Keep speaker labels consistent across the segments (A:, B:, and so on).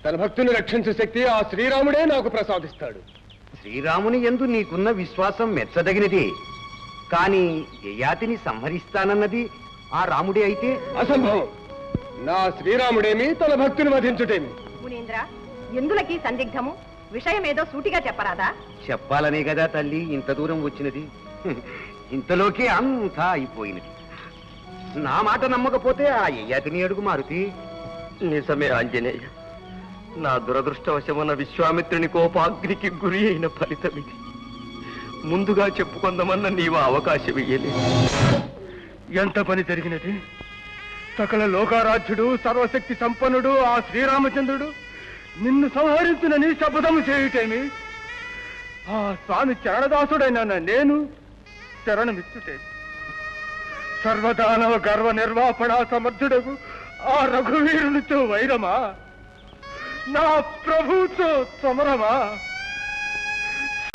A: తన భక్తుని రక్షించే శక్తి ఆ శ్రీరాముడే నాకు ప్రసాదిస్తాడు.
B: శ్రీరాముని యందు నీకున్న విశ్వాసం మెచ్చదగినది. కాని యయాతిని సంహరిస్తానన్నది ఆ రాముడే అయితే
A: అసంభవం. నా శ్రీరాముడేమి తన భక్తుని వధించుటేమి?
C: మునీంద్ర, ఎందులకి సందిగ్ధము? విషయమేదో సూటిగా చెప్పరాదా?
B: చెప్పాలనే కదా తల్లి ఇంత దూరం వచ్చినది. ఇంతలోకి అంతా అయిపోయినది. నా మాట నమ్మకపోతే ఆ యయాతిని అడుగు మారుతి.
D: నిజమే ఆంజనేయ, నా దురదృష్టవశమున విశ్వామిత్రుని కోపాగ్నికి గురి అయిన ఫలితం ఇది. ముందుగా చెప్పుకుందామన్న నీవు అవకాశం ఇయ్యలేదు.
A: ఎంత పని జరిగినది! సకల లోకారాధ్యుడు, సర్వశక్తి సంపన్నుడు ఆ శ్రీరామచంద్రుడు నిన్ను సంహరించునని శపథము చేయుటేమి? ఆ స్వామి చరణదాసుడైన నేను శరణమిచ్చుటేమి? సర్వదానవ గర్వ నిర్వాపణ సమర్థుడకు ఆ రఘువీరునితో వైరమా? నా ప్రభుతో సమరమా?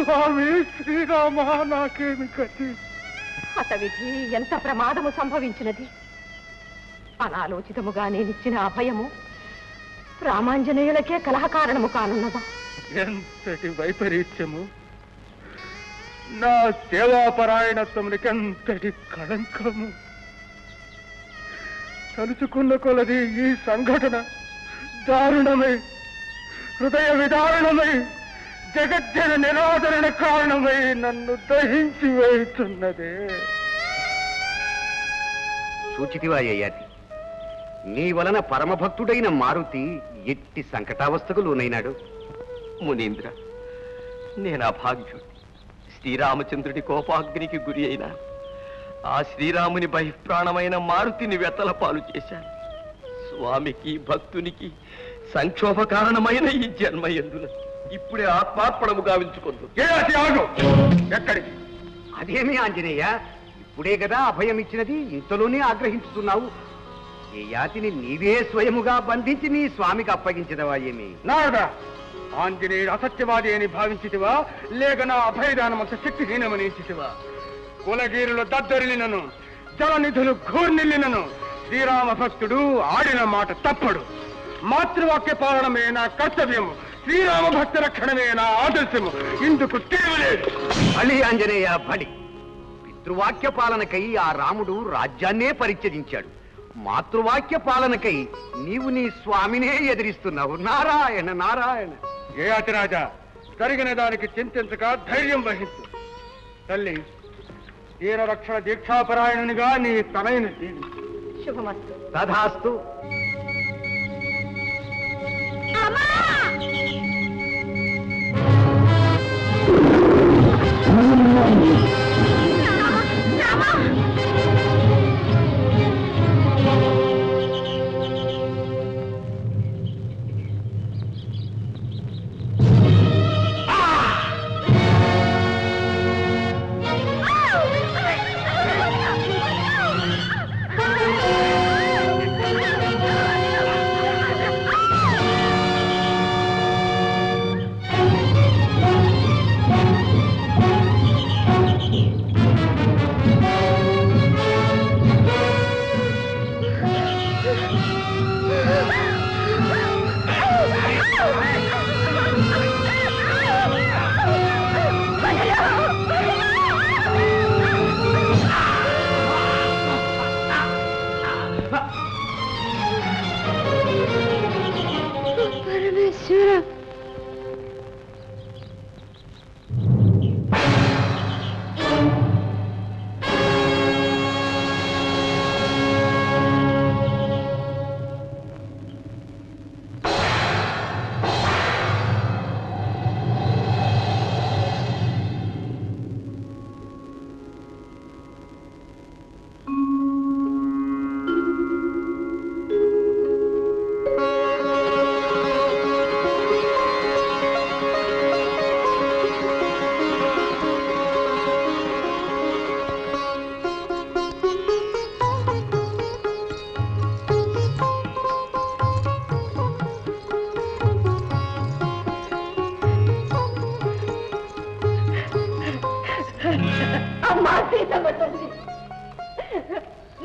A: స్వామి శ్రీరామ, నాకేమి గతి?
C: హతవిధి, ఎంత ప్రమాదము సంభవించినది! అనాలోచితముగా నేనిచ్చిన అభయము రామాంజనేయులకే కలహకారణము కానున్నదా?
A: ఎంతటి వైపరీత్యము! నా సేవాపరాయణత్వమునికెంతటి కళంకము! తలుచుకున్న కొలది ఈ సంఘటన దారుణమై, హృదయ విదారుణమై, జగజ్జన నిరాదరణ కారణమై నన్ను దహించి వేస్తున్నదే.
B: సూచితివా యయాతి, నీ వలన పరమభక్తుడైన మారుతి ఎట్టి సంకటావస్థకు లోనైనాడు.
D: మునీంద్ర, నేను అభాగ్యుడు. శ్రీరామచంద్రుడి కోపాగ్నికి గురి అయినా ఆ శ్రీరాముని బహిప్రాణమైన మారుతిని వెతల పాలు చేశాను. స్వామికి భక్తునికి సంక్షోభ కారణమైన ఈ జన్మ ఎందున ఇప్పుడే ఆత్మార్పణము గావించుకుందు.
A: ఎక్కడికి?
B: అదేమి ఆంజనేయ, ఇప్పుడే కదా అభయం ఇచ్చినది, ఇంతలోనే ఆగ్రహించుతున్నావు. ఏ యాతిని నీవే స్వయముగా బంధించి నీ స్వామికి అప్పగించదవా ఏమి?
A: నారదా, ఆంజనేయుడు అసత్యవాది అని భావించితివా, లేక నా అభయదానమంత శక్తిహీనమని ఇచ్చితివా? కులగీరులు దద్దరిల్లినను, జలనిధులు ఘూర్నిల్లినను శ్రీరామ భక్తుడు ఆడిన మాట తప్పడు. మాతృవాక్య పాలనమే నా కర్తవ్యము, శ్రీరామ భక్త రక్షణమే నా ఆదర్శము. ఇందుకు తిరుగులేదు.
B: బలి ఆంజనేయ బలి. పితృవాక్య పాలనకై ఆ రాముడు రాజ్యాన్నే పరిత్యజించాడు. మాతృవాక్య పాలనకై నీవు నీ స్వామినే ఎదిరిస్తున్నావు. నారాయణ నారాయణ.
A: ఏ అతిరాజా, జరిగిన దానికి చింతించక ధైర్యం వహించు. తల్లి, తీర రక్షణ దీక్షాపరాయణునిగా నీ తనయుని దీవించు.
C: శుభమస్తు.
B: తథాస్తు.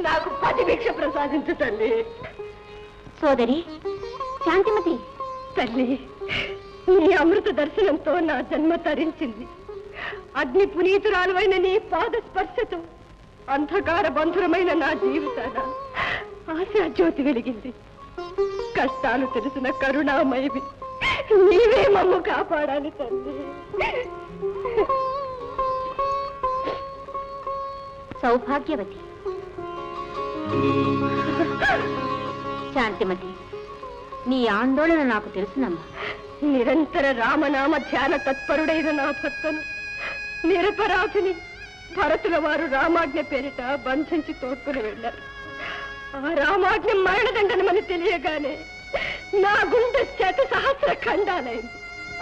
C: నాకు 10 భిక్ష ప్రసాదించు తల్లి.
E: సోదరి శాంతిమతి,
C: తల్లి, నీ అమృత దర్శనంతో నా జన్మ తరించింది. అగ్ని పునీతురాలువైన నీ పాద స్పర్శతో అంధకార బంధురమైన నా జీవితాన ఆశా జ్యోతి వెలిగింది. కష్టాలు తెలిసిన కరుణామయవి నీవే మమ్ము కాపాడాలి తల్లి.
E: సౌభాగ్యవతి, శాంతిమతి, నీ ఆందోళన నాకు తెలుసునమ్మా.
C: నిరంతర రామనామ ధ్యాన తత్పరుడైన నా భర్తను నిరపరాధిని భరతుల వారు రామాజ్ఞ పేరిట బంధించి తోడ్కొని వెళ్ళారు. ఆ రామాజ్ఞ మరణదండనమని తెలియగానే నా గుండె శత సహస్ర ఖండాలైంది.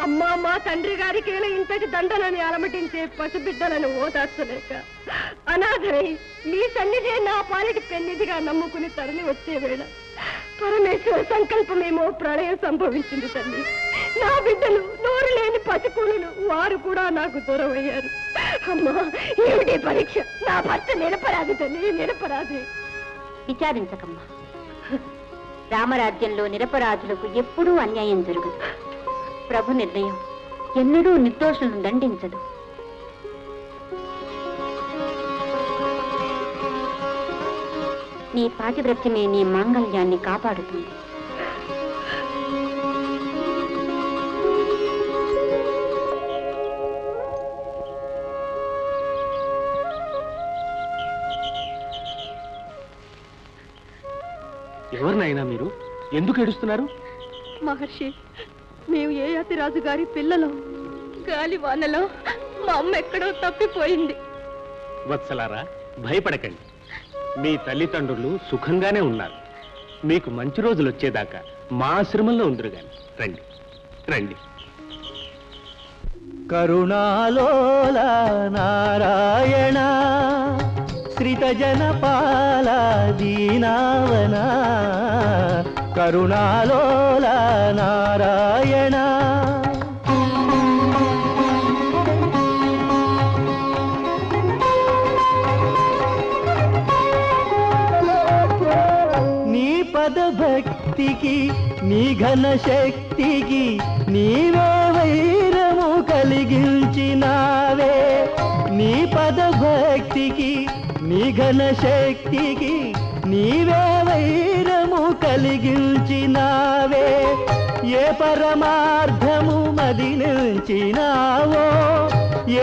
C: అమ్మా, మా తండ్రి గారికి ఇంతటి దండనని అలమటించే పసిబిడ్డలను ఓదార్చలేక అనాథరై నీ సన్నిధి నా పాలిటి పెన్నిధిగా నమ్ముకుని తరలి వచ్చే వేళ పరమేశ్వర సంకల్పమేమో ప్రళయం సంభవించింది తల్లి. నా బిడ్డలు, నోరు లేని పసికూలు, వారు కూడా నాకు దూరం అయ్యారు. అమ్మా, ఏమిటి పరీక్ష? నా భర్త నిరపరాధి తల్లి, నిరపరాధి.
E: విచారించకమ్మా. రామరాజ్యంలో నిరపరాధులకు ఎప్పుడూ అన్యాయం జరగదు. ప్రభు నిర్ణయం ఎన్నడూ నిర్దోషులను దండించదు. నీ పాతివ్రత్యమే నీ మాంగళ్యాన్ని కాపాడుతుంది.
F: ఎవరినైనా మీరు ఎందుకు ఏడుస్తున్నారు?
C: మహర్షి, మేము ఏ అతిరాజు గారి పిల్లలం. గాలి వానలో మా అమ్మ ఎక్కడో తప్పిపోయింది.
F: వత్సలారా, భయపడకండి. మీ తల్లిదండ్రులు సుఖంగానే ఉన్నారు. మీకు మంచి రోజులు వచ్చేదాకా మా ఆశ్రమంలో ఉందరు గాని. రండి రండి.
G: కరుణాలోల నారాయణ శ్రితజనపాల దీనావన, కరుణాలోల నారాయణ. నీ పద భక్తికి, నీ ఘన శక్తికి నీవే వైరము కలిగించినావే. నీ పద భక్తికి, నీ ఘన శక్తికి నీవే వైరము కలిగించినావే. ఏ పరమార్థము మది నిలిచినావో,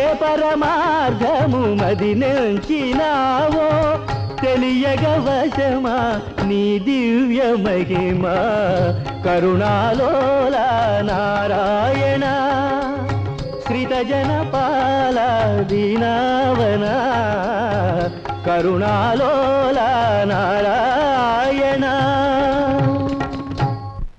G: ఏ పరమార్థము మది నిలిచినావో తెలియగ వశమా నీ దివ్య మహిమ. కరుణాలోల నారాయణ శ్రితజనపాల దీనావన, కరుణాలోల నారాయణ.